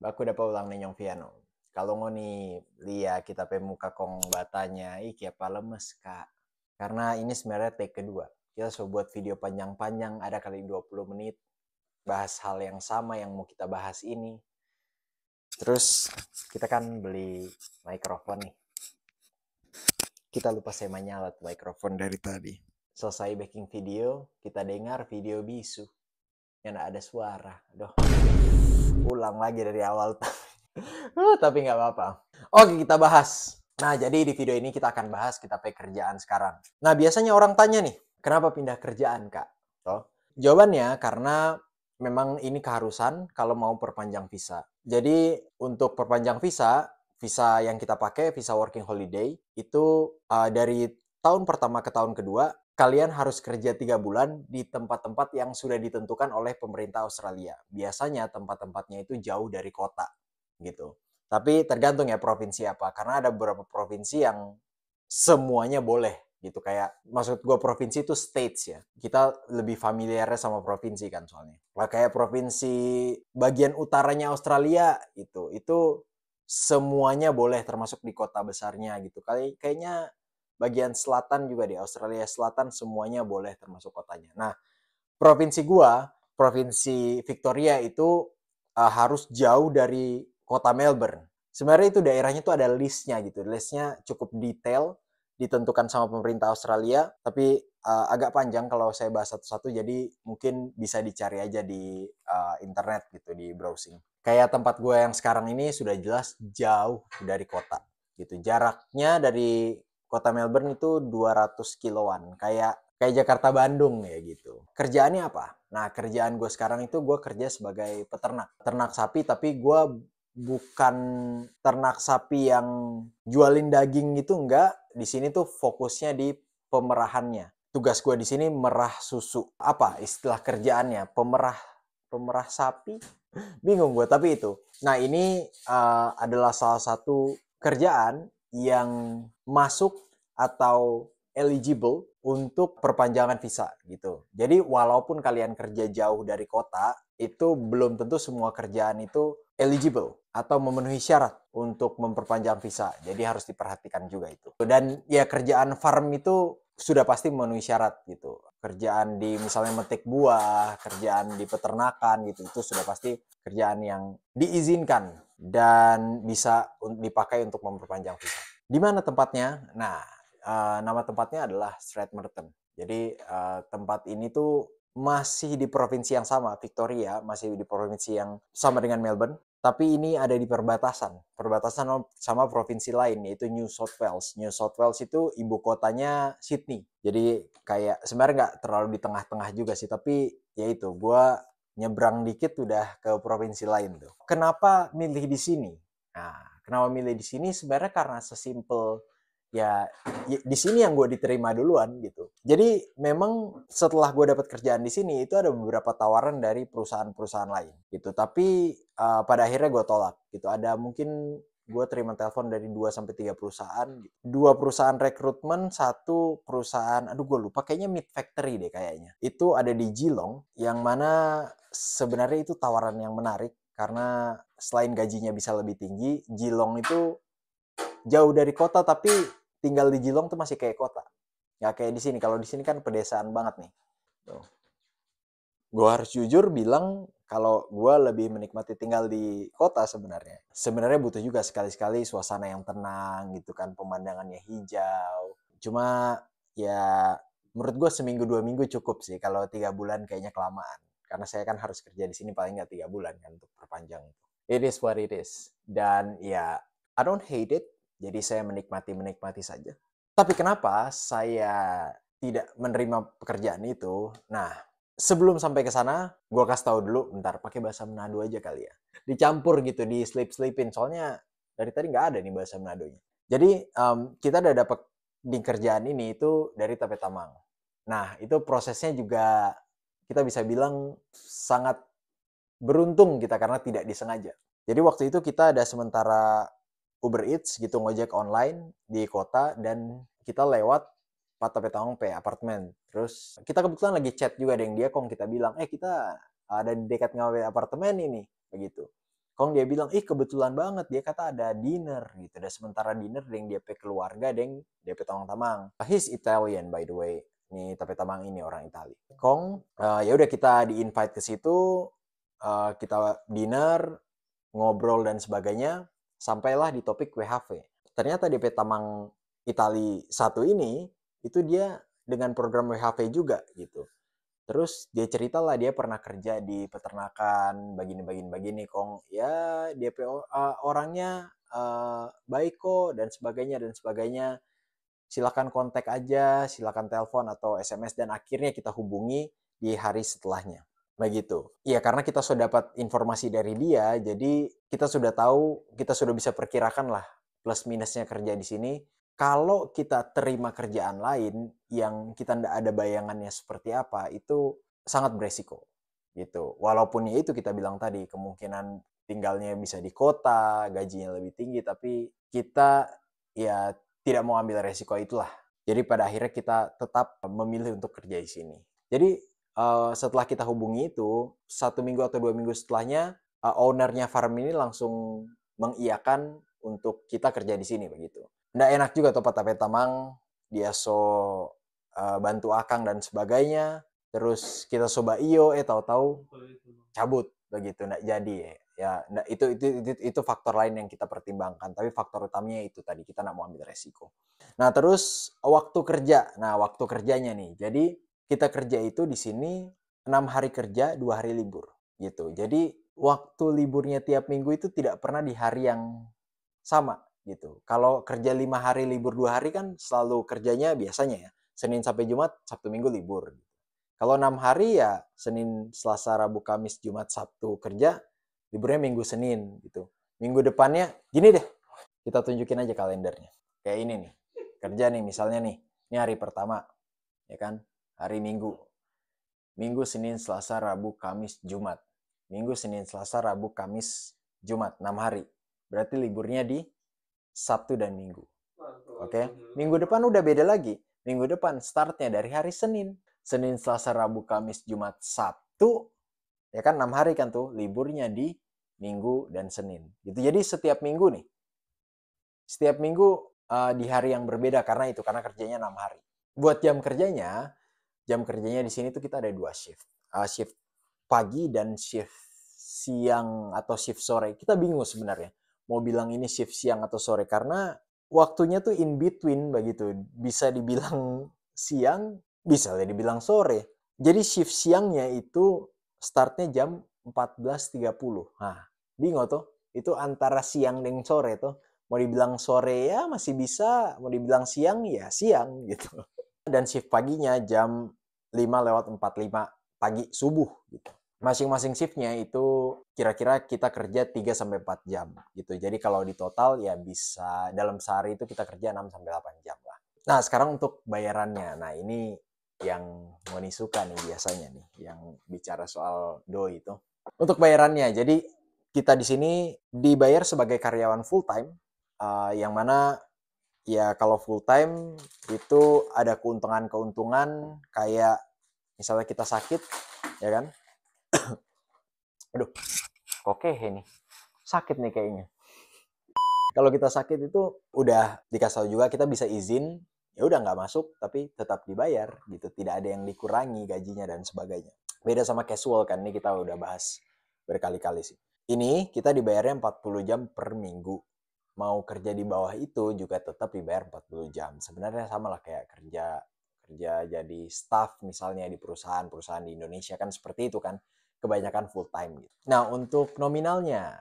Baku dapat ulang nenyong piano. Kalau ngoni lihat kita pe muka kong batanya, iki apa lemes kak. Karena ini sebenarnya take kedua. Kita sudah buat video panjang-panjang, ada kali 20 menit. Bahas hal yang sama yang mau kita bahas ini. Terus kita kan beli mikrofon nih. Kita lupa semanya alat mikrofon dari tadi. Selesai baking video, kita dengar video bisu. Yang ada suara. Aduh, ulang lagi dari awal. Tapi nggak apa-apa. Oke, kita bahas. Nah, jadi di video ini kita akan bahas kita pekerjaan sekarang. Nah, biasanya orang tanya nih, kenapa pindah kerjaan, Kak? Toh? Jawabannya karena memang ini keharusan kalau mau perpanjang visa. Jadi, untuk perpanjang visa, visa yang kita pakai, visa working holiday, itu dari tahun pertama ke tahun kedua, kalian harus kerja 3 bulan di tempat-tempat yang sudah ditentukan oleh pemerintah Australia. Biasanya tempat-tempatnya itu jauh dari kota, gitu. Tapi tergantung ya provinsi apa, karena ada beberapa provinsi yang semuanya boleh gitu. Kayak maksud gue provinsi itu states ya. Kita lebih familiar sama provinsi kan soalnya. Nah, kayak provinsi bagian utaranya Australia itu semuanya boleh termasuk di kota besarnya gitu. Kayaknya bagian selatan juga di Australia Selatan semuanya boleh termasuk kotanya. Nah, provinsi gua, provinsi Victoria itu harus jauh dari kota Melbourne. Sebenarnya itu daerahnya tuh ada listnya gitu. Listnya cukup detail, ditentukan sama pemerintah Australia, tapi agak panjang kalau saya bahas satu-satu, jadi mungkin bisa dicari aja di internet gitu, di browsing. Kayak tempat gue yang sekarang ini sudah jelas jauh dari kota gitu. Jaraknya dari kota Melbourne itu 200 kiloan. Kayak kayak Jakarta Bandung ya gitu. Kerjaannya apa? Nah, kerjaan gue sekarang itu gue kerja sebagai peternak. Ternak sapi, tapi gue bukan ternak sapi yang jualin daging gitu, enggak. Di sini tuh fokusnya di pemerahannya. Tugas gue di sini merah susu. Apa istilah kerjaannya? Pemerah sapi? Bingung gue, tapi itu. Nah, ini adalah salah satu kerjaan yang masuk atau eligible untuk perpanjangan visa gitu. Jadi walaupun kalian kerja jauh dari kota, itu belum tentu semua kerjaan itu eligible atau memenuhi syarat untuk memperpanjang visa. Jadi harus diperhatikan juga itu. Dan ya kerjaan farm itu sudah pasti memenuhi syarat gitu. Kerjaan di misalnya metik buah, kerjaan di peternakan gitu, itu sudah pasti kerjaan yang diizinkan dan bisa dipakai untuk memperpanjang visa. Di mana tempatnya? Nah, nama tempatnya adalah Strathmerton. Jadi tempat ini tuh masih di provinsi yang sama, Victoria, masih di provinsi yang sama dengan Melbourne. Tapi ini ada di perbatasan sama provinsi lain, yaitu New South Wales. New South Wales itu ibu kotanya Sydney. Jadi kayak sebenarnya nggak terlalu di tengah-tengah juga sih, tapi ya itu, gue nyebrang dikit udah ke provinsi lain tuh. Kenapa milih di sini? Nah, kenapa milih di sini? Sebenarnya karena sesimpel ya di sini yang gue diterima duluan gitu. Jadi memang setelah gue dapat kerjaan di sini itu ada beberapa tawaran dari perusahaan-perusahaan lain gitu. Tapi pada akhirnya gue tolak gitu. Ada mungkin gue terima telepon dari 2 sampai 3 perusahaan. Dua perusahaan rekrutmen, satu perusahaan aduh gue lupa kayaknya Meat Factory deh kayaknya. Itu ada di Geelong yang mana sebenarnya itu tawaran yang menarik karena selain gajinya bisa lebih tinggi, Geelong itu jauh dari kota tapi tinggal di Geelong tuh masih kayak kota. Ya kayak di sini. Kalau di sini kan pedesaan banget nih. Tuh. Gue harus jujur bilang kalau gue lebih menikmati tinggal di kota sebenarnya. Sebenarnya butuh juga sekali-sekali suasana yang tenang gitu kan, pemandangannya hijau. Cuma ya menurut gue seminggu 2 minggu cukup sih. Kalau 3 bulan kayaknya kelamaan. Karena saya kan harus kerja di sini paling nggak 3 bulan kan untuk perpanjang. It is what it is. Dan ya I don't hate it. Jadi saya menikmati saja. Tapi kenapa saya tidak menerima pekerjaan itu? Nah, sebelum sampai ke sana, gue kasih tahu dulu, bentar, pakai bahasa Manado aja kali ya. Dicampur gitu, di slip-slipin. Soalnya dari tadi nggak ada nih bahasa Manadonya. Jadi, kita udah dapat di kerjaan ini itu dari Tape Tamang. Nah, itu prosesnya juga kita bisa bilang sangat beruntung kita karena tidak disengaja. Jadi waktu itu kita ada sementara Uber Eats gitu ngojek online di kota dan kita lewat Pata Petang P apartemen. Terus kita kebetulan lagi chat juga dengan dia kong kita bilang, kita ada di dekat ngawe apartemen ini begitu. Kong dia bilang, ih kebetulan banget, dia kata ada dinner gitu. Dan sementara dinner dengan DP keluarga, dengan DP tamang-tamang. He's Italian by the way. Nih tapi tamang ini orang Itali. Kong, ya udah kita di-invite ke situ, kita dinner, ngobrol dan sebagainya, sampailah di topik WHV. Ternyata DP tamang Itali satu ini, itu dia dengan program WHV juga gitu. Terus dia cerita lah dia pernah kerja di peternakan, begini, Kong. Ya, DP orangnya baik kok dan sebagainya. Silakan kontak aja, silakan telepon atau SMS dan akhirnya kita hubungi di hari setelahnya. Begitu. Iya, karena kita sudah dapat informasi dari dia, jadi kita sudah tahu, kita sudah bisa perkirakan lah plus minusnya kerja di sini. Kalau kita terima kerjaan lain yang kita tidak ada bayangannya seperti apa, itu sangat beresiko. Gitu. Walaupun ya itu kita bilang tadi, kemungkinan tinggalnya bisa di kota, gajinya lebih tinggi, tapi kita ya tidak mau ambil resiko itulah. Jadi pada akhirnya kita tetap memilih untuk kerja di sini. Jadi setelah kita hubungi itu, 1 minggu atau 2 minggu setelahnya, ownernya farm ini langsung mengiyakan untuk kita kerja di sini begitu. Nggak enak juga tuh Pak Tamang, dia bantu akang dan sebagainya. Terus kita coba tahu-tahu cabut begitu, nggak jadi ya. Nggak, itu faktor lain yang kita pertimbangkan. Tapi faktor utamanya itu tadi, kita nggak mau ambil resiko. Nah terus waktu kerja, waktu kerjanya nih. Jadi kita kerja itu di sini 6 hari kerja, 2 hari libur gitu. Jadi waktu liburnya tiap minggu itu tidak pernah di hari yang sama gitu. Kalau kerja 5 hari libur 2 hari kan selalu kerjanya biasanya ya Senin sampai Jumat, Sabtu Minggu libur. Kalau 6 hari ya Senin, Selasa, Rabu, Kamis, Jumat, Sabtu kerja, liburnya Minggu, Senin gitu. Minggu depannya gini deh, kita tunjukin aja kalendernya. Kayak ini nih, kerja nih misalnya nih, ini hari pertama, ya kan, hari Minggu. Minggu, Senin, Selasa, Rabu, Kamis, Jumat. Minggu, Senin, Selasa, Rabu, Kamis, Jumat. 6 hari. Berarti liburnya di Sabtu dan Minggu. Oke, minggu depan udah beda lagi. Minggu depan startnya dari hari Senin. Senin, Selasa, Rabu, Kamis, Jumat, Sabtu. Ya kan 6 hari kan tuh, liburnya di Minggu dan Senin. Gitu. Jadi setiap minggu nih. Setiap minggu di hari yang berbeda karena kerjanya 6 hari. Buat jam kerjanya di sini tuh kita ada 2 shift. Shift pagi dan shift siang atau shift sore. Kita bingung sebenarnya mau bilang ini shift siang atau sore karena waktunya tuh in between begitu. Bisa dibilang siang, bisa dibilang sore. Jadi shift siangnya itu startnya jam 14.30. Nah, bingung tuh. Itu antara siang dan sore tuh. Mau dibilang sore ya masih bisa, mau dibilang siang ya siang gitu. Dan shift paginya jam 5:45 pagi subuh gitu. Masing-masing shiftnya itu kira-kira kita kerja 3-4 jam gitu. Jadi kalau di total ya bisa dalam sehari itu kita kerja 6-8 jam lah. Nah sekarang untuk bayarannya. Nah ini yang Moni suka nih biasanya nih, yang bicara soal doi itu. Untuk bayarannya, jadi kita di sini dibayar sebagai karyawan full time, yang mana ya kalau full time itu ada keuntungan-keuntungan kayak misalnya kita sakit, ya kan? Aduh, oke nih. Sakit nih kayaknya. Kalau kita sakit itu udah dikasih tahu juga kita bisa izin, ya udah nggak masuk tapi tetap dibayar gitu. Tidak ada yang dikurangi gajinya dan sebagainya. Beda sama casual kan, ini kita udah bahas berkali-kali sih. Ini kita dibayarnya 40 jam per minggu. Mau kerja di bawah itu juga tetap dibayar 40 jam. Sebenarnya sama lah kayak kerja jadi staff misalnya di perusahaan di Indonesia kan seperti itu kan, kebanyakan full time gitu. Nah, untuk nominalnya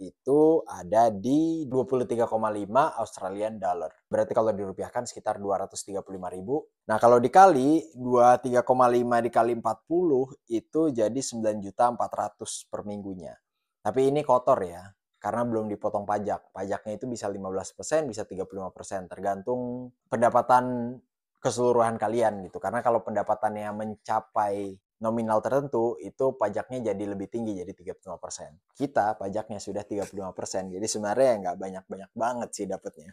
itu ada di 23,5 Australian dollar. Berarti kalau dirupiahkan sekitar 235.000. Nah, kalau dikali 23,5 dikali 40 itu jadi 9.400.000 per minggunya. Tapi ini kotor ya, karena belum dipotong pajak. Pajaknya itu bisa 15%, bisa 35%, tergantung pendapatan keseluruhan kalian gitu. Karena kalau pendapatannya mencapai nominal tertentu, itu pajaknya jadi lebih tinggi, jadi 35%. Kita pajaknya sudah 35%, jadi sebenarnya nggak banyak-banyak banget sih dapatnya.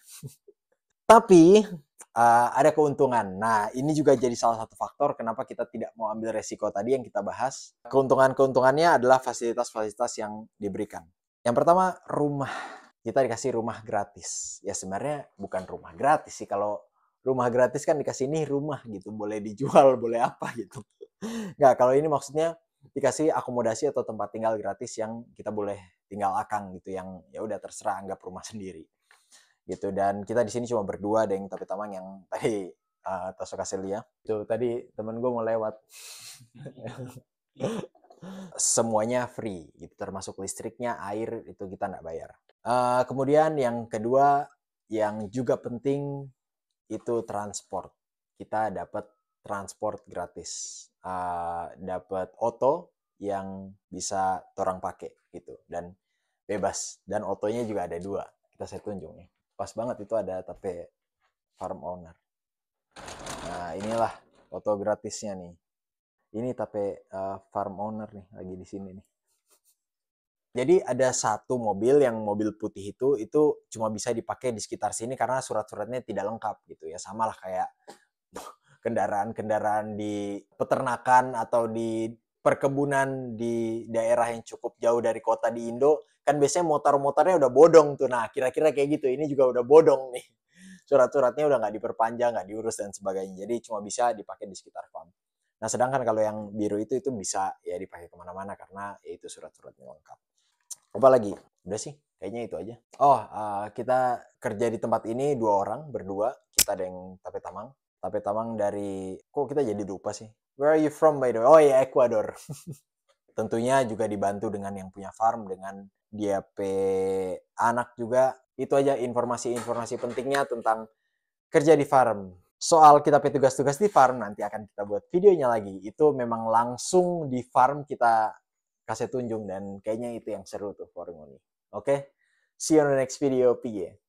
Tapi ada keuntungan. Nah, ini juga jadi salah satu faktor kenapa kita tidak mau ambil resiko tadi yang kita bahas. Keuntungannya adalah fasilitas-fasilitas yang diberikan. Yang pertama, rumah. Kita dikasih rumah gratis. Ya sebenarnya bukan rumah gratis sih. Kalau rumah gratis kan dikasih nih rumah gitu. Boleh dijual, boleh apa gitu. Nggak, kalau ini maksudnya dikasih akomodasi atau tempat tinggal gratis yang kita boleh tinggal akang gitu. Yang ya udah terserah, anggap rumah sendiri gitu. Dan kita di sini cuma berdua, ada yang tapi tamang yang tadi Taso Kaselia itu tadi temen gue mau lewat. Semuanya free gitu, termasuk listriknya, air itu kita nggak bayar. Kemudian yang kedua yang juga penting itu transport. Kita dapat transport gratis, dapat oto yang bisa orang pakai gitu dan bebas, dan otonya juga ada 2. Saya tunjuk nih, pas banget itu ada tapi farm owner. Nah inilah oto gratisnya nih, ini tapi farm owner nih lagi di sini nih. Jadi ada satu mobil yang mobil putih itu cuma bisa dipakai di sekitar sini karena surat-suratnya tidak lengkap gitu ya, sama lah kayak kendaraan-kendaraan di peternakan atau di perkebunan di daerah yang cukup jauh dari kota di Indo, kan biasanya motor-motornya udah bodong tuh. Nah, kira-kira kayak gitu. Ini juga udah bodong nih. Surat-suratnya udah nggak diperpanjang, nggak diurus, dan sebagainya. Jadi cuma bisa dipakai di sekitar farm. Nah, sedangkan kalau yang biru itu bisa ya dipakai kemana-mana karena ya itu surat-suratnya lengkap. Apa lagi? Udah sih, kayaknya itu aja. Oh, kita kerja di tempat ini 2 orang, berdua. Kita ada yang Tape Tamang dari, kok kita jadi lupa sih? Where are you from by the way? Oh ya, Ecuador. Tentunya juga dibantu dengan yang punya farm, dengan dia anak juga. Itu aja informasi-informasi pentingnya tentang kerja di farm. Soal kita tugas-tugas di farm nanti akan kita buat videonya lagi. Itu memang langsung di farm kita kasih tunjuk dan kayaknya itu yang seru tuh for ini. Oke? See you on the next video. Pie.